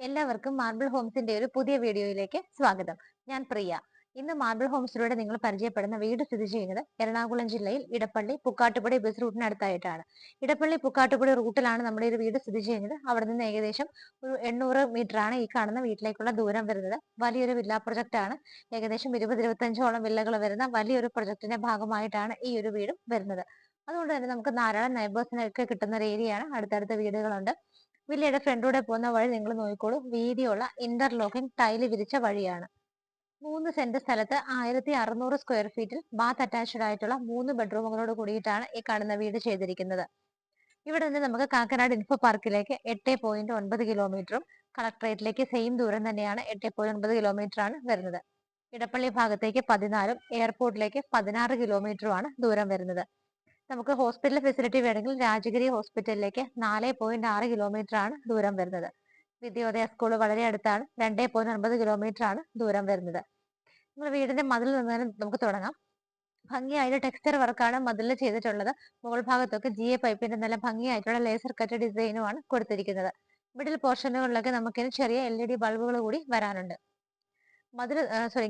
എല്ലാവർക്കും മാർബിൾ ഹോംസിന്റെ ഒരു പുതിയ വീഡിയോയിലേക്ക് സ്വാഗതം. ഞാൻ പ്രിയ. ഇന്ന് മാർബിൾ ഹോംസിലൂടെ നിങ്ങൾ പരിചയപ്പെടുന്ന വീട് സ്ഥിതി ചെയ്യുന്നത് എറണാകുളം ജില്ലയിൽ ഇടപ്പള്ളി പുക്കാട്ടുപടി ബസ് റൂട്ടിനടുത്തായിട്ടാണ്. ഇടപ്പള്ളി പുക്കാട്ടുപടി റൂട്ടിലാണ് നമ്മുടെ ഒരു വീട് സ്ഥിതി ചെയ്യുന്നത്. അവിടെ നിന്ന് ഏകദേശം ഒരു 800 മീറ്റർ ആണ് ഈ കാണുന്ന വീട്ടിലേക്കുള്ള ദൂരം വരുന്നത്. വലിയൊരു വില്ല പ്രൊജക്ട് ആണ്. ഏകദേശം 20-25ഓളം വില്ലകൾ വരുന്ന വലിയൊരു പ്രൊജക്ടിന്റെ ഭാഗമായിട്ടാണ് ഈ ഒരു വീടും വരുന്നത്. അതുകൊണ്ട് തന്നെ നമുക്ക് ധാരാളം നെയ്ബേഴ്സിനൊക്കെ കിട്ടുന്ന ഒരു ഏരിയയാണ്. അടുത്തടുത്ത വീടുകളുണ്ട്. വില്ലയുടെ ഫ്രണ്ടിലൂടെ പോകുന്ന വഴി നിങ്ങൾ നോക്കിക്കോളൂ. വീതിയുള്ള ഇന്റർലോക്കിംഗ് ടൈല് വിരിച്ച വഴിയാണ്. 3 സെന്റ് സ്ഥലത്ത് 1600 സ്ക്വയർ ഫീറ്റിൽ ബാത്ത് അറ്റാച്ച്ഡ് ആയിട്ടുള്ള 3 ബെഡ്റൂമുകളോട് കൂടിയിട്ടാണ് ഈ കാണുന്ന വീട് ചെയ്തിരിക്കുന്നത്. ഇവിടെ നിന്ന് നമുക്ക് കാക്കനാട് ഇൻഫോ പാർക്കിലേക്ക് 8.9 കിലോമീറ്ററും കളക്ടറേറ്റിലേക്ക് സെയിം ദൂരം തന്നെയാണ്. 8.9 കിലോമീറ്റർ ആണ് വരുന്നത്. ഇടപ്പള്ളി ഭാഗത്തേക്ക് 14ഉം എയർപോർട്ടിലേക്ക് 16 കിലോമീറ്ററുമാണ് ദൂരം വരുന്നത്. നമുക്ക് ഹോസ്പിറ്റൽ ഫെസിലിറ്റി വേണമെങ്കിൽ രാജഗിരി ഹോസ്പിറ്റലിലേക്ക് 4.6 കിലോമീറ്റർ ആണ് ദൂരം വരുന്നത്. വിദ്യോദയ സ്കൂൾ വളരെ അടുത്താണ്. 2.9 കിലോമീറ്റർ ആണ് ദൂരം വരുന്നത്. നമ്മൾ വീടിന്റെ മതിൽ നിന്ന് നമുക്ക് തുടങ്ങാം. ഭംഗിയായിട്ട് ടെക്സ്ചർ വർക്കാണ് മതിലിൽ ചെയ്തിട്ടുള്ളത്. മുകൾ ഭാഗത്തൊക്കെ GA പൈപ്പിന്റെ നല്ല ഭംഗിയായിട്ടുള്ള ലേസർ കട്ട് ഡിസൈനുമാണ് കൊടുത്തിരിക്കുന്നത്. മിഡിൽ പോർഷനുകളിലൊക്കെ നമുക്കിനി ചെറിയ LED ബൾബുകൾ കൂടി വരാനുണ്ട്.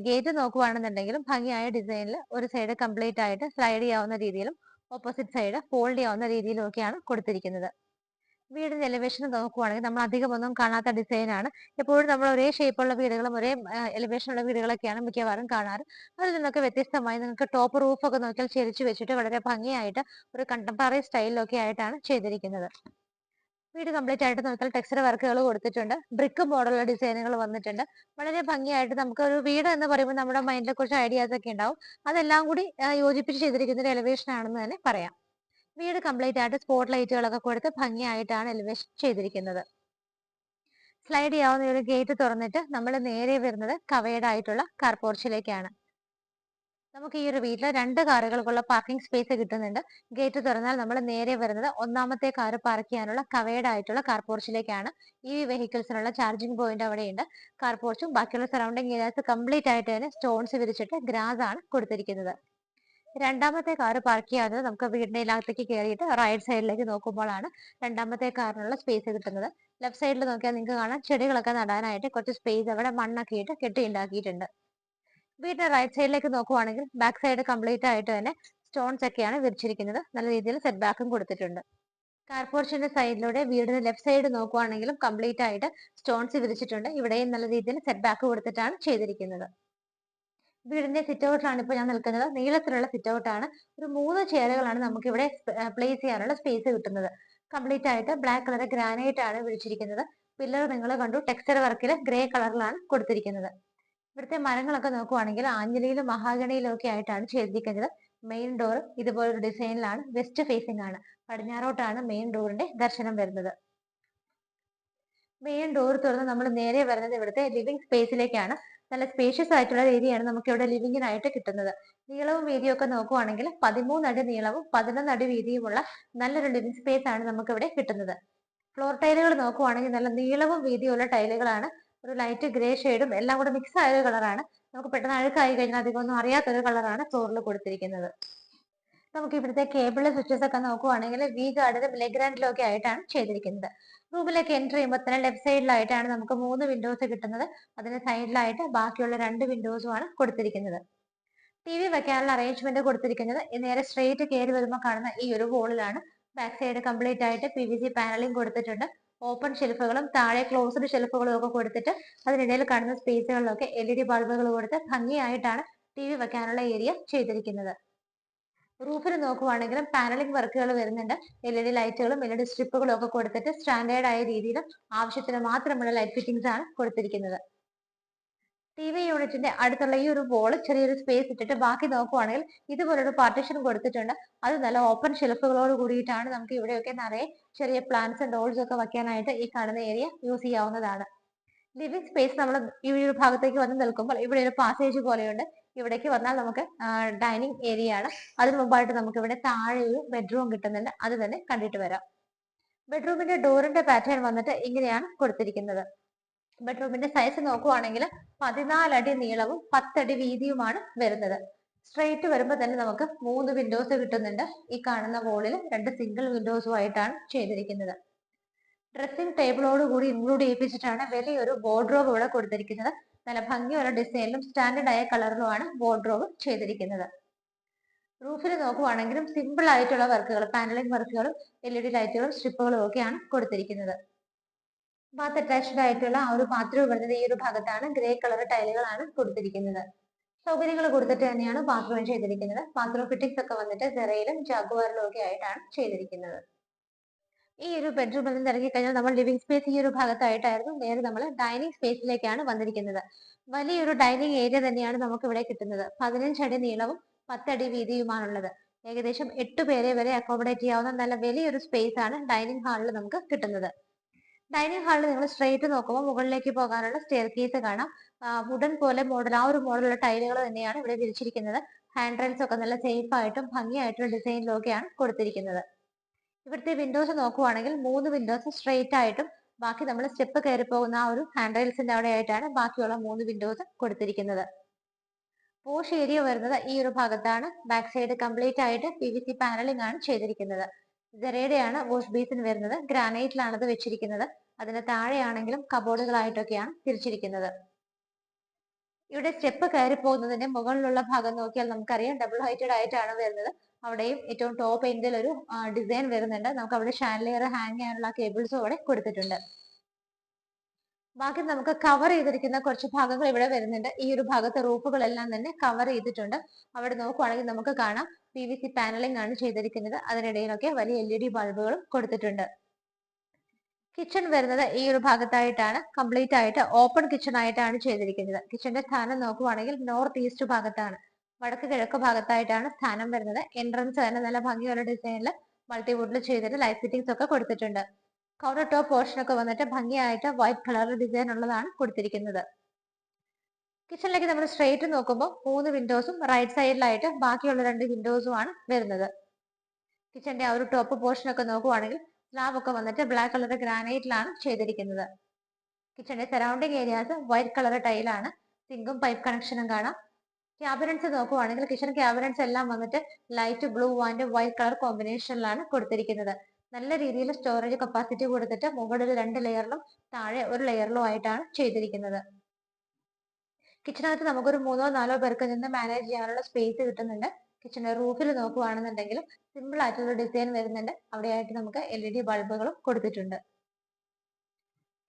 ഗേറ്റ് നോക്കുവാണെന്നുണ്ടെങ്കിലും ഭംഗിയായ ഡിസൈനിൽ ഒരു സൈഡ് കംപ്ലീറ്റ് ആയിട്ട് സ്ലൈഡ് ചെയ്യാവുന്ന രീതിയിലും ഓപ്പോസിറ്റ് സൈഡ് ഫോൾഡ് ചെയ്യാവുന്ന രീതിയിലും ഒക്കെയാണ് കൊടുത്തിരിക്കുന്നത്. വീടിന്റെ എലിവേഷൻ നോക്കുവാണെങ്കിൽ നമ്മൾ അധികം ഒന്നും കാണാത്ത ഡിസൈൻ ആണ്. എപ്പോഴും നമ്മൾ ഒരേ ഷേപ്പുള്ള വീടുകളും ഒരേ എലിവേഷനുള്ള വീടുകളൊക്കെയാണ് മിക്കവാറും കാണാറ്. അതിൽ നിന്നൊക്കെ വ്യത്യസ്തമായി നിങ്ങൾക്ക് ടോപ്പ് റൂഫ് ഒക്കെ നോക്കിയാൽ ചെരിച്ചു വെച്ചിട്ട് വളരെ ഭംഗിയായിട്ട് ഒരു കണ്ടംപററി സ്റ്റൈലിലൊക്കെ ആയിട്ടാണ് ചെയ്തിരിക്കുന്നത്. വീട് കംപ്ലീറ്റ് ആയിട്ട് നോക്കിയാൽ ടെക്സ്ചർ വർക്കുകൾ കൊടുത്തിട്ടുണ്ട്. ബ്രിക്ക് മോഡലുള്ള ഡിസൈനുകൾ വന്നിട്ടുണ്ട്. വളരെ ഭംഗിയായിട്ട് നമുക്ക് ഒരു വീട് എന്ന് പറയുമ്പോൾ നമ്മുടെ മൈൻഡിൽ കുറച്ച് ഐഡിയാസ് ഒക്കെ ഉണ്ടാവും. അതെല്ലാം കൂടി യോജിപ്പിച്ച് ചെയ്തിരിക്കുന്ന ഒരു എലിവേഷൻ ആണെന്ന് തന്നെ പറയാം. വീട് കംപ്ലീറ്റ് ആയിട്ട് സ്പോട്ട് ലൈറ്റുകളൊക്കെ കൊടുത്ത് ഭംഗിയായിട്ടാണ് എലിവേഷൻ ചെയ്തിരിക്കുന്നത്. സ്ലൈഡ് ചെയ്യാവുന്ന ഒരു ഗേറ്റ് തുറന്നിട്ട് നമ്മൾ നേരെ വരുന്നത് കവേർഡ് ആയിട്ടുള്ള കാർ പോർച്ചിലേക്കാണ്. നമുക്ക് ഈ ഒരു വീട്ടിൽ 2 കാറുകൾക്കുള്ള പാർക്കിംഗ് സ്പേസ് കിട്ടുന്നുണ്ട്. ഗേറ്റ് തുറന്നാൽ നമ്മൾ നേരെ വരുന്നത് ഒന്നാമത്തെ കാർ പാർക്ക് ചെയ്യാനുള്ള കവേർഡ് ആയിട്ടുള്ള കാർ പോർച്ചിലേക്കാണ്. ഈ വെഹിക്കിൾസിനുള്ള ചാർജിംഗ് പോയിന്റ് അവിടെയുണ്ട്. കാർ പോർച്ചും ബാക്കിയുള്ള സറൗണ്ടിങ് ഏരിയാസ് കംപ്ലീറ്റ് ആയിട്ട് തന്നെ സ്റ്റോൺസ് വിരിച്ചിട്ട് ഗ്രാസ് ആണ് കൊടുത്തിരിക്കുന്നത്. രണ്ടാമത്തെ കാർ പാർക്ക് ചെയ്യാതെ നമുക്ക് വീടിന്റെ അകത്തേക്ക് കയറിയിട്ട് റൈറ്റ് സൈഡിലേക്ക് നോക്കുമ്പോഴാണ് രണ്ടാമത്തെ കാറിനുള്ള സ്പേസ് കിട്ടുന്നത്. ലെഫ്റ്റ് സൈഡിൽ നോക്കിയാൽ നിങ്ങൾക്ക് കാണാം ചെടികളൊക്കെ നടാനായിട്ട് കുറച്ച് സ്പേസ് അവിടെ മണ്ണൊക്കെ ഇട്ട് കെട്ടി ഉണ്ടാക്കിയിട്ടുണ്ട്. വീടിന്റെ റൈറ്റ് സൈഡിലേക്ക് നോക്കുവാണെങ്കിൽ ബാക്ക് സൈഡ് കംപ്ലീറ്റ് ആയിട്ട് തന്നെ സ്റ്റോൺസ് ഒക്കെയാണ് വിരിച്ചിരിക്കുന്നത്. നല്ല രീതിയിൽ സെറ്റ് ബാക്കും കൊടുത്തിട്ടുണ്ട്. കാർ പോർച്ചിന്റെ സൈഡിലൂടെ വീടിന്റെ ലെഫ്റ്റ് സൈഡ് നോക്കുവാണെങ്കിലും കംപ്ലീറ്റ് ആയിട്ട് സ്റ്റോൺസ് വിരിച്ചിട്ടുണ്ട്. ഇവിടെയും നല്ല രീതിയിൽ സെറ്റ് ബാക്ക് കൊടുത്തിട്ടാണ് ചെയ്തിരിക്കുന്നത്. വീടിന്റെ സിറ്റ് ഔട്ടിലാണ് ഇപ്പോൾ ഞാൻ നിൽക്കുന്നത്. നീളത്തിലുള്ള സിറ്റ് ഔട്ട് ആണ്. ഒരു 3 ചെയറുകളാണ് നമുക്ക് ഇവിടെ പ്ലേസ് ചെയ്യാനുള്ള സ്പേസ് കിട്ടുന്നത്. കംപ്ലീറ്റ് ആയിട്ട് ബ്ലാക്ക് കളർ ഗ്രാനൈറ്റ് ആണ് വിരിച്ചിരിക്കുന്നത്. പില്ലർ നിങ്ങൾ കണ്ടു, ടെക്സ്ചർ വർക്കിൽ ഗ്രേ കളറിലാണ് കൊടുത്തിരിക്കുന്നത്. ഇവിടുത്തെ മരങ്ങളൊക്കെ നോക്കുവാണെങ്കിൽ ആഞ്ഞിലിയിലും മഹാഗണിയിലും ഒക്കെ ആയിട്ടാണ് ചെയ്തിരിക്കുന്നത്. മെയിൻ ഡോർ ഇതുപോലൊരു ഡിസൈനിലാണ്. വെസ്റ്റ് ഫേസിംഗ് ആണ്. പടിഞ്ഞാറോട്ടാണ് മെയിൻ ഡോറിന്റെ ദർശനം വരുന്നത്. മെയിൻ ഡോർ തുറന്ന് നമ്മൾ നേരെ വരുന്നത് ഇവിടുത്തെ ലിവിംഗ് സ്പേസിലേക്കാണ്. നല്ല സ്പേഷ്യസ് ആയിട്ടുള്ള ഏരിയയാണ് നമുക്ക് ഇവിടെ ലിവിങ്ങിനായിട്ട് കിട്ടുന്നത്. നീളവും വീതിയും ഒക്കെ നോക്കുവാണെങ്കിൽ 13 അടി നീളവും 11 അടി വീതിയുമുള്ള നല്ലൊരു ലിവിംഗ് സ്പേസ് ആണ് നമുക്ക് ഇവിടെ കിട്ടുന്നത്. ഫ്ലോർ ടൈലുകൾ നോക്കുവാണെങ്കിൽ നല്ല നീളവും വീതിയുള്ള ടൈലുകളാണ്. ഒരു ലൈറ്റ് ഗ്രേ ഷെയ്ഡും എല്ലാം കൂടെ മിക്സ് ആയ ഒരു കളറാണ്. നമുക്ക് പെട്ടെന്ന് അഴുക്കായി കഴിഞ്ഞാൽ അധികം ഒന്നും അറിയാത്തൊരു കളറാണ് ഫ്ലോറിൽ കൊടുത്തിരിക്കുന്നത്. നമുക്ക് ഇവിടുത്തെ കേബിള് സ്വിച്ചസ് ഒക്കെ നോക്കുവാണെങ്കിൽ വി ഗാർഡിലും ലെഗ്രാൻഡിലും ഒക്കെ ആയിട്ടാണ് ചെയ്തിരിക്കുന്നത്. റൂമിലേക്ക് എൻട്രി ചെയ്യുമ്പോൾ തന്നെ ലെഫ്റ്റ് സൈഡിലായിട്ടാണ് നമുക്ക് 3 വിൻഡോസ് കിട്ടുന്നത്. അതിന് സൈഡിലായിട്ട് ബാക്കിയുള്ള 2 വിൻഡോസും ആണ് കൊടുത്തിരിക്കുന്നത്. TV വെക്കാനുള്ള അറേഞ്ച്മെന്റ് കൊടുത്തിരിക്കുന്നത് നേരെ സ്ട്രെയിറ്റ് കയറി വരുമ്പോൾ കാണുന്ന ഈ ഒരു വോളിലാണ്. ബാക്ക് സൈഡ് കംപ്ലീറ്റ് ആയിട്ട് PVC പാനലിംഗ് കൊടുത്തിട്ടുണ്ട്. ഓപ്പൺ ഷെൽഫുകളും താഴെ ക്ലോസ്ഡ് ഷെൽഫുകളും ഒക്കെ കൊടുത്തിട്ട് അതിനിടയിൽ കാണുന്ന സ്പേസുകളിലൊക്കെ LED ബൾബുകൾ കൊടുത്ത് ഭംഗിയായിട്ടാണ് TV വെക്കാനുള്ള ഏരിയ ചെയ്തിരിക്കുന്നത്. റൂഫിൽ നോക്കുവാണെങ്കിലും പാനലിംഗ് വർക്കുകൾ വരുന്നുണ്ട്. LED ലൈറ്റുകളും LED സ്ട്രിപ്പുകളും ഒക്കെ കൊടുത്തിട്ട് സ്റ്റാൻഡേർഡ് ആയ രീതിയിൽ ആവശ്യത്തിന് മാത്രമുള്ള ലൈറ്റ് ഫിറ്റിംഗ്സ് ആണ് കൊടുത്തിരിക്കുന്നത്. ടി വി യൂണിറ്റിന്റെ അടുത്തുള്ള ഈ ഒരു വോള് ചെറിയൊരു സ്പേസ് ഇട്ടിട്ട് ബാക്കി നോക്കുവാണെങ്കിൽ ഇതുപോലൊരു പാർട്ടീഷൻ കൊടുത്തിട്ടുണ്ട്. അത് നല്ല ഓപ്പൺ ഷെൽഫുകളോട് കൂടിയിട്ടാണ്. നമുക്ക് ഇവിടെയൊക്കെ നിറയെ ചെറിയ പ്ലാന്റ്സ് ആൻഡ് ഡോൾസ് ഒക്കെ വെക്കാനായിട്ട് ഈ കാണുന്ന ഏരിയ യൂസ് ചെയ്യാവുന്നതാണ്. ലിവിംഗ് സ്പേസ് നമ്മൾ ഈ ഒരു ഭാഗത്തേക്ക് വന്ന് നിൽക്കുമ്പോൾ ഇവിടെ ഒരു പാസേജ് പോലെയുണ്ട്. ഇവിടേക്ക് വന്നാൽ നമുക്ക് ഡൈനിങ് ഏരിയ ആണ്. അതിന് മുമ്പായിട്ട് നമുക്ക് ഇവിടെ താഴെ ഒരു ബെഡ്റൂം കിട്ടുന്നുണ്ട്. അത് തന്നെ കണ്ടിട്ട് വരാം. ബെഡ്റൂമിന്റെ ഡോറിന്റെ പാറ്റേൺ വന്നിട്ട് ഇങ്ങനെയാണ് കൊടുത്തിരിക്കുന്നത്. ബെഡ്റൂമിന്റെ സൈസ് നോക്കുവാണെങ്കിൽ 14 അടി നീളവും 10 അടി വീതിയുമാണ് വരുന്നത്. സ്ട്രെയിറ്റ് വരുമ്പോൾ തന്നെ നമുക്ക് 3 വിൻഡോസ് കിട്ടുന്നുണ്ട്. ഈ കാണുന്ന വോളിൽ 2 സിംഗിൾ വിൻഡോസും ആയിട്ടാണ് ചെയ്തിരിക്കുന്നത്. ഡ്രസ്സിംഗ് ടേബിളോട് കൂടി ഇൻക്ലൂഡ് ചെയ്യിപ്പിച്ചിട്ടാണ് വലിയൊരു വാർഡ്രോബ് ഇവിടെ കൊടുത്തിരിക്കുന്നത്. നല്ല ഭംഗിയുള്ള ഡിസൈനിലും സ്റ്റാൻഡേർഡ് ആയ കളറിലുമാണ് വാർഡ്രോബ് ചെയ്തിരിക്കുന്നത്. റൂഫിൽ നോക്കുവാണെങ്കിലും സിമ്പിൾ ആയിട്ടുള്ള വർക്കുകൾ, പാനലിംഗ് വർക്കുകളും LED ലൈറ്റുകളും സ്ട്രിപ്പുകളും ഒക്കെയാണ് കൊടുത്തിരിക്കുന്നത്. ബാത്ത് അറ്റാച്ച്ഡ് ആയിട്ടുള്ള ആ ഒരു ബാത്റൂം വരുന്നത് ഈ ഒരു ഭാഗത്താണ്. ഗ്രേ കളർ ടൈലുകളാണ് കൊടുത്തിരിക്കുന്നത്. സൗകര്യങ്ങൾ കൊടുത്തിട്ട് തന്നെയാണ് ബാത്റൂം ചെയ്തിരിക്കുന്നത്. ബാത്റൂം ഫിറ്റിംഗ്സ് ഒക്കെ വന്നിട്ട് സെറയിലും ജാഗ്വാറിലും ഒക്കെ ആയിട്ടാണ് ചെയ്തിരിക്കുന്നത്. ഈ ഒരു ബെഡ്റൂമിൽ നിന്ന് ഇറങ്ങി കഴിഞ്ഞാൽ നമ്മൾ ലിവിംഗ് സ്പേസ് ഈ ഒരു ഭാഗത്തായിട്ടായിരുന്നു. നേരെ നമ്മൾ ഡൈനിങ് സ്പേസിലേക്കാണ് വന്നിരിക്കുന്നത്. വലിയൊരു ഡൈനിങ് ഏരിയ തന്നെയാണ് നമുക്ക് ഇവിടെ കിട്ടുന്നത്. 15 അടി നീളവും 10 അടി വീതിയുമാണുള്ളത്. ഏകദേശം 8 പേരെ വരെ അക്കോമഡേറ്റ് ചെയ്യാവുന്ന നല്ല വലിയൊരു സ്പേസ് ആണ് ഡൈനിങ് ഹാളിൽ നമുക്ക് കിട്ടുന്നത്. ഡൈനിങ് ഹാളിൽ നിങ്ങൾ സ്ട്രെയിറ്റ് നോക്കുമ്പോൾ മുകളിലേക്ക് പോകാനുള്ള സ്റ്റെയർ കേസ് കാണാം. വുഡൻ പോലെ മോഡൽ, ആ ഒരു മോഡലുള്ള ടൈലുകൾ തന്നെയാണ് ഇവിടെ വിരിച്ചിരിക്കുന്നത്. ഹാൻഡ് റെയിൽസ് ഒക്കെ നല്ല സേഫ് ആയിട്ടും ഭംഗിയായിട്ടുള്ള ഡിസൈനിലും ഒക്കെയാണ് കൊടുത്തിരിക്കുന്നത്. ഇവിടുത്തെ വിൻഡോസ് നോക്കുവാണെങ്കിൽ 3 വിൻഡോസ് സ്ട്രെയിറ്റ് ആയിട്ടും ബാക്കി നമ്മൾ സ്റ്റെപ്പ് കയറി പോകുന്ന ആ ഒരു ഹാൻഡ് റെയിൽസിന്റെ അവിടെ ആയിട്ടാണ് ബാക്കിയുള്ള 3 വിൻഡോസ് കൊടുത്തിരിക്കുന്നത്. വാഷ് ഏരിയ വരുന്നത് ഈ ഒരു ഭാഗത്താണ്. ബാക്ക് സൈഡ് കംപ്ലീറ്റ് ആയിട്ട് PVC പാനലിംഗ് ആണ് ചെയ്തിരിക്കുന്നത്. ജെറയുടെയാണ് വാഷ് ബേസിൻ വരുന്നത്. ഗ്രാനൈറ്റിലാണ് അത് വെച്ചിരിക്കുന്നത്. അതിന് താഴെയാണെങ്കിലും കബോർഡുകളായിട്ടൊക്കെയാണ് തിരിച്ചിരിക്കുന്നത്. ഇവിടെ സ്റ്റെപ്പ് കയറി പോകുന്നതിന്റെ മുകളിലുള്ള ഭാഗം നോക്കിയാൽ നമുക്കറിയാം ഡബിൾ ഹൈറ്റഡ് ആയിട്ടാണ് വരുന്നത്. അവിടെയും ഏറ്റവും ടോപ്പ് എൻഡിൽ ഒരു ഡിസൈൻ വരുന്നുണ്ട്. നമുക്ക് അവിടെ ഷാൻലിയർ ഹാങ് ചെയ്യാനുള്ള കേബിൾസും അവിടെ കൊടുത്തിട്ടുണ്ട്. ബാക്കി നമുക്ക് കവർ ചെയ്തിരിക്കുന്ന കുറച്ച് ഭാഗങ്ങൾ ഇവിടെ വരുന്നുണ്ട്. ഈ ഒരു ഭാഗത്തെ റൂഫുകളെല്ലാം തന്നെ കവർ ചെയ്തിട്ടുണ്ട്. അവിടെ നോക്കുവാണെങ്കിൽ നമുക്ക് കാണാം PVC പാനലിംഗ് ആണ് ചെയ്തിരിക്കുന്നത്. അതിനിടയിലൊക്കെ വലിയ LED ബൾബുകളും കൊടുത്തിട്ടുണ്ട്. കിച്ചൺ വരുന്നത് ഈ ഒരു ഭാഗത്തായിട്ടാണ്. കംപ്ലീറ്റ് ആയിട്ട് ഓപ്പൺ കിച്ചൺ ആയിട്ടാണ് ചെയ്തിരിക്കുന്നത്. കിച്ചന്റെ സ്ഥാനം നോക്കുവാണെങ്കിൽ നോർത്ത് ഈസ്റ്റ് ഭാഗത്താണ്. വടക്ക് കിഴക്ക് ഭാഗത്തായിട്ടാണ് സ്ഥാനം വരുന്നത്. എൻട്രൻസ് തന്നെ നല്ല ഭംഗിയുള്ള ഡിസൈനിൽ മൾട്ടിവുഡിൽ ചെയ്തിട്ട് ലൈറ്റ് ഫിറ്റിംഗ്സ് ഒക്കെ കൊടുത്തിട്ടുണ്ട്. കൗണ്ടർ ടോപ്പ് പോർഷൻ ഒക്കെ വന്നിട്ട് ഭംഗിയായിട്ട് വൈറ്റ് കളർ ഡിസൈൻ ഉള്ളതാണ് കൊടുത്തിരിക്കുന്നത്. കിച്ചണിലേക്ക് നമ്മൾ സ്ട്രെയിറ്റ് നോക്കുമ്പോൾ 3 വിൻഡോസും റൈറ്റ് സൈഡിലായിട്ട് ബാക്കിയുള്ള 2 വിൻഡോസും ആണ് വരുന്നത്. കിച്ചന്റെ ആ ഒരു ടോപ്പ് പോർഷൻ ഒക്കെ നോക്കുവാണെങ്കിൽ സ്ലാബ് ഒക്കെ വന്നിട്ട് ബ്ലാക്ക് കളർ ഗ്രാനൈറ്റിലാണ് ചെയ്തിരിക്കുന്നത്. കിച്ചന്റെ സറൗണ്ടിങ് ഏരിയാസ് വൈറ്റ് കളർ ടൈലാണ്. സിങ്കും പൈപ്പ് കണക്ഷനും കാണാം. ക്യാബിനറ്റ്സ് നോക്കുവാണെങ്കിൽ കിച്ചൺ ക്യാബിനറ്റ്സ് എല്ലാം വന്നിട്ട് light blue and white colour കോമ്പിനേഷനിലാണ് കൊടുത്തിരിക്കുന്നത്. നല്ല രീതിയിൽ സ്റ്റോറേജ് കപ്പാസിറ്റി കൊടുത്തിട്ട് മുകളിൽ 2 ലെയറിലും താഴെ 1 ലെയറിലും ആയിട്ടാണ് ചെയ്തിരിക്കുന്നത്. കിച്ചണകത്ത് നമുക്കൊരു 3-4 പേർക്ക് നിന്ന് മാനേജ് ചെയ്യാനുള്ള സ്പേസ് കിട്ടുന്നുണ്ട്. കിച്ചന്റെ റൂഫിൽ നോക്കുകയാണെന്നുണ്ടെങ്കിലും സിമ്പിൾ ആയിട്ടുള്ള ഡിസൈൻ വരുന്നുണ്ട്. അവിടെയായിട്ട് നമുക്ക് LED ബൾബുകളും കൊടുത്തിട്ടുണ്ട്.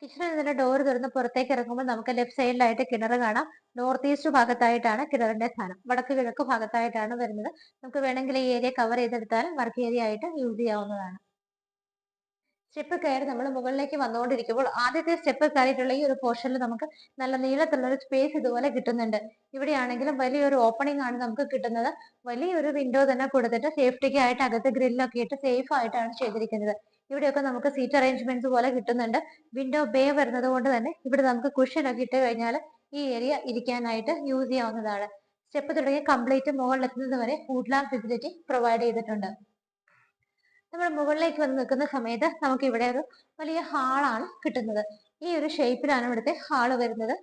കിച്ചണിൽ നിന്ന് ഡോർ തുറന്ന് പുറത്തേക്ക് ഇറങ്ങുമ്പോൾ നമുക്ക് ലെഫ്റ്റ് സൈഡിലായിട്ട് കിണർ കാണാം. നോർത്ത് ഈസ്റ്റ് ഭാഗത്തായിട്ടാണ് കിണറിന്റെ സ്ഥാനം. വടക്ക് കിഴക്ക് ഭാഗത്തായിട്ടാണ് വരുന്നത്. നമുക്ക് വേണമെങ്കിൽ ഈ ഏരിയ കവർ ചെയ്തെടുത്താൽ വർക്ക് ഏരിയ ആയിട്ട് യൂസ് ചെയ്യാവുന്നതാണ്. സ്റ്റെപ്പ് കയറി നമ്മൾ മുകളിലേക്ക് വന്നുകൊണ്ടിരിക്കുമ്പോൾ ആദ്യത്തെ സ്റ്റെപ്പ് കയറിയിട്ടുള്ള ഈ ഒരു പോർഷനിൽ നമുക്ക് നല്ല നീളത്തിലുള്ള ഒരു സ്പേസ് ഇതുപോലെ കിട്ടുന്നുണ്ട്. ഇവിടെയാണെങ്കിലും വലിയൊരു ഓപ്പണിംഗ് ആണ് നമുക്ക് കിട്ടുന്നത്. വലിയൊരു വിൻഡോ തന്നെ കൊടുത്തിട്ട് സേഫ്റ്റിക്ക് ആയിട്ട് അകത്ത് ഗ്രില്ലൊക്കെ ഇട്ട് സേഫ് ആയിട്ടാണ് ചെയ്തിരിക്കുന്നത്. ഇവിടെയൊക്കെ നമുക്ക് സീറ്റ് അറേഞ്ച്മെന്റ്സ് പോലെ കിട്ടുന്നുണ്ട്. വിൻഡോ ബേ വരുന്നത് കൊണ്ട് തന്നെ ഇവിടെ നമുക്ക് കുഷൻ ഒക്കെ ഇട്ട് കഴിഞ്ഞാൽ ഈ ഏരിയ ഇരിക്കാനായിട്ട് യൂസ് ചെയ്യാവുന്നതാണ്. സ്റ്റെപ്പ് തുടങ്ങി കംപ്ലീറ്റ് മുകളിലെത്തുന്നത് വരെ ഫുഡ് ലാമ്പ് ഫെസിലിറ്റി പ്രൊവൈഡ് ചെയ്തിട്ടുണ്ട്. നമ്മൾ മുകളിലേക്ക് വന്ന് നിൽക്കുന്ന സമയത്ത് നമുക്ക് ഇവിടെ ഒരു വലിയ ഹാളാണ് കിട്ടുന്നത്. ഈ ഒരു ഷേപ്പിലാണ് ഇവിടുത്തെ ഹാള് വരുന്നത്.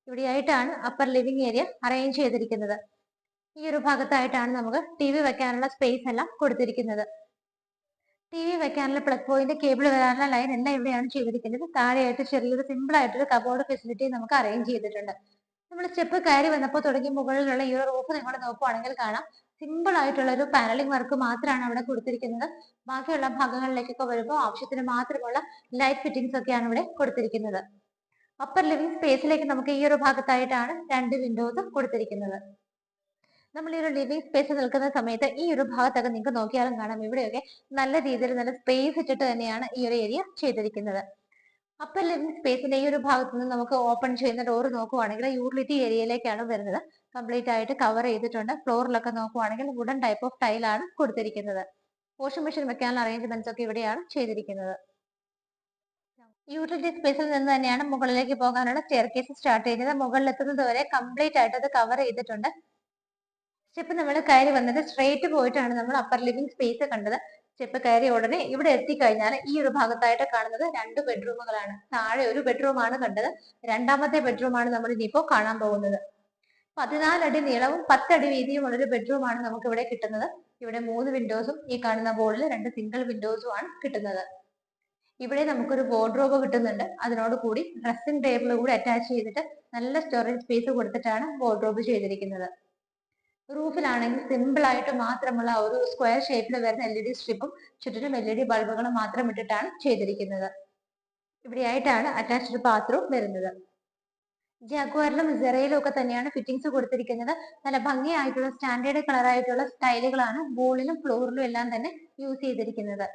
ഇവിടെയായിട്ടാണ് അപ്പർ ലിവിംഗ് ഏരിയ അറേഞ്ച് ചെയ്തിരിക്കുന്നത്. ഈ ഒരു ഭാഗത്തായിട്ടാണ് നമുക്ക് TV വെക്കാനുള്ള സ്പേസ് എല്ലാം കൊടുത്തിരിക്കുന്നത്. TV വെക്കാനുള്ള പ്ലഗ് പോയിന്റ്, കേബിൾ വരാനുള്ള ലൈൻ എല്ലാം ഇവിടെയാണ് ചെയ്തിരിക്കുന്നത്. താഴെയായിട്ട് ചെറിയൊരു സിമ്പിൾ ആയിട്ടൊരു കബോർഡ് ഫെസിലിറ്റി നമുക്ക് അറേഞ്ച് ചെയ്തിട്ടുണ്ട്. നമ്മൾ സ്റ്റെപ്പ് കയറി വന്നപ്പോൾ തുടങ്ങി മുകളിലുള്ള ഈ ഒരു റൂഫ് നിങ്ങൾ നോക്കുവാണെങ്കിൽ കാണാം സിമ്പിൾ ആയിട്ടുള്ള ഒരു പാനലിംഗ് വർക്ക് മാത്രമാണ് അവിടെ കൊടുത്തിരിക്കുന്നത്. ബാക്കിയുള്ള ഭാഗങ്ങളിലേക്കൊക്കെ വരുമ്പോൾ ആവശ്യത്തിന് മാത്രമുള്ള ലൈറ്റ് ഫിറ്റിംഗ്സ് ഒക്കെയാണ് ഇവിടെ കൊടുത്തിരിക്കുന്നത്. അപ്പർ ലിവിംഗ് സ്പേസിലേക്ക് നമുക്ക് ഈ ഒരു ഭാഗത്തായിട്ടാണ് 2 വിൻഡോസ് കൊടുത്തിരിക്കുന്നത്. നമ്മൾ ഈ ഒരു ലിവിംഗ് സ്പേസ് നിൽക്കുന്ന സമയത്ത് ഈ ഒരു ഭാഗത്തൊക്കെ നിങ്ങൾക്ക് നോക്കിയാലും കാണാം ഇവിടെയൊക്കെ നല്ല രീതിയിൽ നല്ല സ്പേസ് ഇട്ടിട്ട് തന്നെയാണ് ഈ ഒരു ഏരിയ ചെയ്തിരിക്കുന്നത്. അപ്പർ ലിവിംഗ് സ്പേസിന്റെ ഈ ഒരു ഭാഗത്ത് നിന്ന് നമുക്ക് ഓപ്പൺ ചെയ്യുന്ന ഡോർ നോക്കുവാണെങ്കിൽ യൂട്ടിലിറ്റി ഏരിയയിലേക്കാണ് വരുന്നത്. കംപ്ലീറ്റ് ആയിട്ട് കവർ ചെയ്തിട്ടുണ്ട്. ഫ്ലോറിലൊക്കെ നോക്കുവാണെങ്കിൽ വുഡൻ ടൈപ്പ് ഓഫ് ടൈലാണ് കൊടുത്തിരിക്കുന്നത്. വാഷിംഗ് മെഷീൻ വെക്കാനുള്ള അറേഞ്ച്മെന്റ്സ് ഒക്കെ ഇവിടെയാണ് ചെയ്തിരിക്കുന്നത്. യൂട്ടിലിറ്റി സ്പേസിൽ നിന്ന് തന്നെയാണ് മുകളിലേക്ക് പോകാനുള്ള സ്റ്റെയർ കേസ് സ്റ്റാർട്ട് ചെയ്യുന്നത്. മുകളിലെത്തുന്നത് വരെ കംപ്ലീറ്റ് ആയിട്ട് അത് കവർ ചെയ്തിട്ടുണ്ട്. സ്റ്റെപ്പ് നമ്മൾ കയറി വന്നത് സ്ട്രെയിറ്റ് പോയിട്ടാണ് നമ്മൾ അപ്പർ ലിവിംഗ് സ്പേസ് കണ്ടത്. സ്റ്റെപ്പ് കയറി ഉടനെ ഇവിടെ എത്തിക്കഴിഞ്ഞാൽ ഈ ഒരു ഭാഗത്തായിട്ട് കാണുന്നത് 2 ബെഡ്റൂമുകളാണ്. താഴെ ഒരു ബെഡ്റൂമാണ് കണ്ടത്. രണ്ടാമത്തെ ബെഡ്റൂമാണ് നമ്മൾ ഇനിയിപ്പോ കാണാൻ പോകുന്നത്. 14 അടി നീളവും 10 അടി വീതിയും ഉള്ളൊരു ബെഡ്റൂമാണ് നമുക്ക് ഇവിടെ കിട്ടുന്നത്. ഇവിടെ 3 വിൻഡോസും ഈ കാണുന്ന ബോർഡിൽ 2 സിംഗിൾ വിൻഡോസും ആണ് കിട്ടുന്നത്. ഇവിടെ നമുക്കൊരു വാർഡ്രോബ് കിട്ടുന്നുണ്ട്. അതിനോട് കൂടി ഡ്രസ്സിംഗ് ടേബിൾ കൂടി അറ്റാച്ച് ചെയ്തിട്ട് നല്ല സ്റ്റോറേജ് സ്പേസ് കൊടുത്തിട്ടാണ് വാർഡ്രോബ് ചെയ്തിരിക്കുന്നത്. റൂഫിലാണെങ്കിൽ സിമ്പിൾ ആയിട്ട് മാത്രമുള്ള ഒരു സ്ക്വയർ ഷേപ്പിൽ വരുന്ന LED സ്ട്രിപ്പും ചുറ്റിനും LED ബൾബുകളും മാത്രം ഇട്ടിട്ടാണ് ചെയ്തിരിക്കുന്നത്. ഇവിടെയായിട്ടാണ് അറ്റാച്ച്ഡ് ബാത്റൂം വരുന്നത്. ജാഗ്വാറിലും സെറയിലും ഒക്കെ തന്നെയാണ് ഫിറ്റിംഗ്സ് കൊടുത്തിരിക്കുന്നത്. നല്ല ഭംഗിയായിട്ടുള്ള സ്റ്റാൻഡേർഡ് കളർ ആയിട്ടുള്ള സ്റ്റൈലുകളാണ് വോളിലും ഫ്ലോറിലും എല്ലാം തന്നെ യൂസ് ചെയ്തിരിക്കുന്നത്.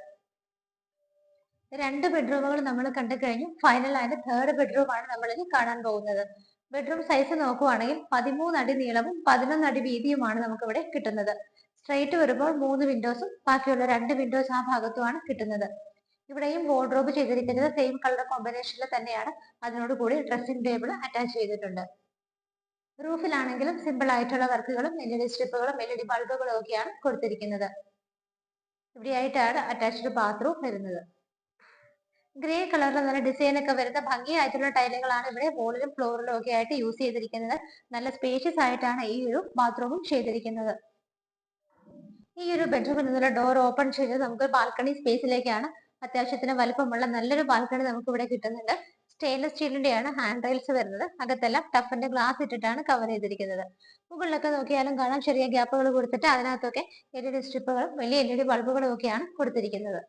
2 ബെഡ്റൂമുകൾ നമ്മൾ കണ്ടു കഴിഞ്ഞു. ഫൈനൽ ആയിട്ട് 3rd ബെഡ്റൂം ആണ് നമ്മൾ ഇനി കാണാൻ പോകുന്നത്. ബെഡ്റൂം സൈസ് നോക്കുവാണെങ്കിൽ 13 അടി നീളവും 11 അടി വീതിയുമാണ് നമുക്ക് ഇവിടെ കിട്ടുന്നത്. സ്ട്രൈറ്റ് വരുമ്പോൾ 3 വിൻഡോസും ബാക്കിയുള്ള 2 വിൻഡോസ് ആ ഭാഗത്തുമാണ് കിട്ടുന്നത്. ഇവിടെയും വാർഡ്രോബ് ചെയ്തിരിക്കുന്നത് സെയിം കളർ കോമ്പിനേഷനിൽ തന്നെയാണ്. അതിനോട് കൂടി ഡ്രസ്സിംഗ് ടേബിൾ അറ്റാച്ച് ചെയ്തിട്ടുണ്ട്. റൂഫിലാണെങ്കിലും സിമ്പിൾ ആയിട്ടുള്ള വർക്കുകളും LED സ്ട്രിപ്പുകളും LED ബൾബുകളും ഒക്കെയാണ് കൊടുത്തിരിക്കുന്നത്. ഇവിടെയായിട്ടാണ് അറ്റാച്ച്ഡ് ബാത്റൂം വരുന്നത്. ഗ്രേ കളറിൽ നല്ല ഡിസൈൻ ഒക്കെ വരുന്ന ഭംഗിയായിട്ടുള്ള ടൈലുകളാണ് ഇവിടെ വോളിലും ഫ്ലോറിലും ഒക്കെ ആയിട്ട് യൂസ് ചെയ്തിരിക്കുന്നത്. നല്ല സ്പേഷ്യസ് ആയിട്ടാണ് ഈ ഒരു ബാത്റൂമും ചെയ്തിരിക്കുന്നത്. ഈ ഒരു ബെഡ്റൂമിൽ നിന്നുള്ള ഡോർ ഓപ്പൺ ചെയ്ത് നമുക്ക് ബാൽക്കണി സ്പേസിലേക്കാണ്. അത്യാവശ്യത്തിന് വലുപ്പമുള്ള നല്ലൊരു ബാൽക്കണി നമുക്ക് ഇവിടെ കിട്ടുന്നുണ്ട്. സ്റ്റെയിൻലെസ് സ്റ്റീലിന്റെയാണ് ഹാൻഡ് റെയിൽസ് വരുന്നത്. അകത്തെല്ലാം ടഫിന്റെ ഗ്ലാസ് ഇട്ടിട്ടാണ് കവർ ചെയ്തിരിക്കുന്നത്. മുകളിലൊക്കെ നോക്കിയാലും കാണാം ചെറിയ ഗ്യാപ്പുകൾ കൊടുത്തിട്ട് അതിനകത്തൊക്കെ LED സ്ട്രിപ്പുകളും വലിയ LED ബൾബുകളും ഒക്കെയാണ് കൊടുത്തിരിക്കുന്നത്.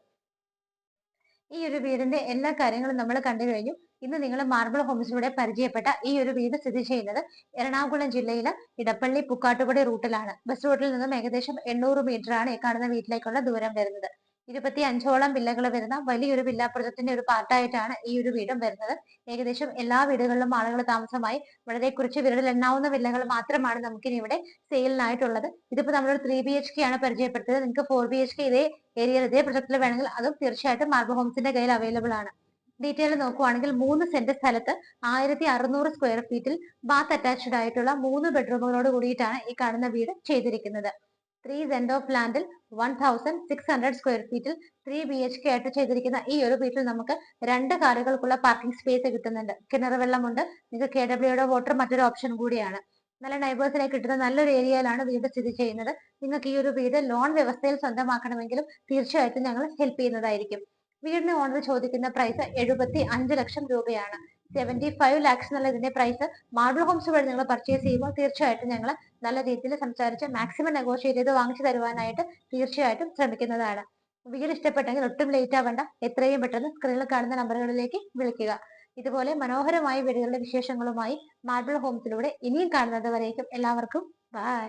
ഈ ഒരു വീടിന്റെ എല്ലാ കാര്യങ്ങളും നമ്മൾ കണ്ടു കഴിഞ്ഞു. ഇന്ന് നിങ്ങൾ മാർബിൾ ഹോംസിലൂടെ പരിചയപ്പെട്ട ഈ ഒരു വീട് സ്ഥിതി ചെയ്യുന്നത് എറണാകുളം ജില്ലയിലെ ഇടപ്പള്ളി പുക്കാട്ടുപടി റൂട്ടിലാണ്. ബസ് റൂട്ടിൽ നിന്നും ഏകദേശം 800 മീറ്റർ ആണ് ഈ കാണുന്ന വീട്ടിലേക്കുള്ള ദൂരം വരുന്നത്. 25ഓളം വില്ലകൾ വരുന്ന വലിയൊരു വില്ല പ്രൊജക്ടിന്റെ ഒരു പാർട്ടായിട്ടാണ് ഈ ഒരു വീടും വരുന്നത്. ഏകദേശം എല്ലാ വീടുകളിലും ആളുകൾ താമസമായി. വളരെ കുറച്ച് വിരലിൽ എണ്ണാവുന്ന വില്ലകൾ മാത്രമാണ് നമുക്കിനി ഇവിടെ സെയിലിനായിട്ടുള്ളത്. ഇതിപ്പോ നമ്മളൊരു 3 BHK ആണ് പരിചയപ്പെടുത്തിയത്. നിങ്ങൾക്ക് 4 BHK ഇതേ ഏരിയയിൽ ഇതേ പ്രൊജക്ടിൽ വേണമെങ്കിൽ അതും തീർച്ചയായിട്ടും മാർബിൾ ഹോംസിന്റെ കയ്യിൽ അവൈലബിൾ ആണ്. ഡീറ്റെയിൽ നോക്കുവാണെങ്കിൽ 3 സെന്റ് സ്ഥലത്ത് 1600 സ്ക്വയർ ഫീറ്റിൽ ബാത്ത് അറ്റാച്ച്ഡ് ആയിട്ടുള്ള 3 ബെഡ്റൂമുകളോട് കൂടിയിട്ടാണ് ഈ കാണുന്ന വീട് ചെയ്തിരിക്കുന്നത്. 3 സെന്റ് ഓഫ് ലാൻഡിൽ 1600 സ്ക്വയർ ഫീറ്റിൽ 3 BHK ആയിട്ട് ചെയ്തിരിക്കുന്ന ഈ ഒരു വീട്ടിൽ നമുക്ക് 2 കാറുകൾക്കുള്ള പാർക്കിംഗ് സ്പേസ് കിട്ടുന്നുണ്ട്. കിണർ വെള്ളമുണ്ട്. നിങ്ങൾക്ക് KWയുടെ വാട്ടർ മറ്റൊരു ഓപ്ഷൻ കൂടിയാണ്. നല്ല നൈബേഴ്സിനെ കിട്ടുന്ന നല്ലൊരു ഏരിയയിലാണ് വീട് സ്ഥിതി ചെയ്യുന്നത്. നിങ്ങൾക്ക് ഈ ഒരു വീട് ലോൺ വ്യവസ്ഥയിൽ സ്വന്തമാക്കണമെങ്കിലും തീർച്ചയായിട്ടും ഞങ്ങൾ ഹെൽപ്പ് ചെയ്യുന്നതായിരിക്കും. വീടിന് ഓണർ ചോദിക്കുന്ന പ്രൈസ് 75 ലക്ഷം രൂപയാണ്. 75 lakhs എന്നുള്ള ഇതിന്റെ പ്രൈസ് മാർബിൾ ഹോംസ് വഴി നിങ്ങൾ പർച്ചേസ് ചെയ്യുമ്പോൾ തീർച്ചയായിട്ടും ഞങ്ങൾ നല്ല രീതിയിൽ സംസാരിച്ച് മാക്സിമം നെഗോഷിയേറ്റ് ചെയ്ത് വാങ്ങിച്ചു തരുവാനായിട്ട് തീർച്ചയായിട്ടും ശ്രമിക്കുന്നതാണ്. വീട് ഇഷ്ടപ്പെട്ടെങ്കിൽ ഒട്ടും ലേറ്റ് ആവേണ്ട, എത്രയും പെട്ടെന്ന് സ്ക്രീനിൽ കാണുന്ന നമ്പറുകളിലേക്ക് വിളിക്കുക. ഇതുപോലെ മനോഹരമായ വീടുകളുടെ വിശേഷങ്ങളുമായി മാർബിൾ ഹോംസിലൂടെ ഇനിയും കാണുന്നത് വരേക്കും എല്ലാവർക്കും ബൈ.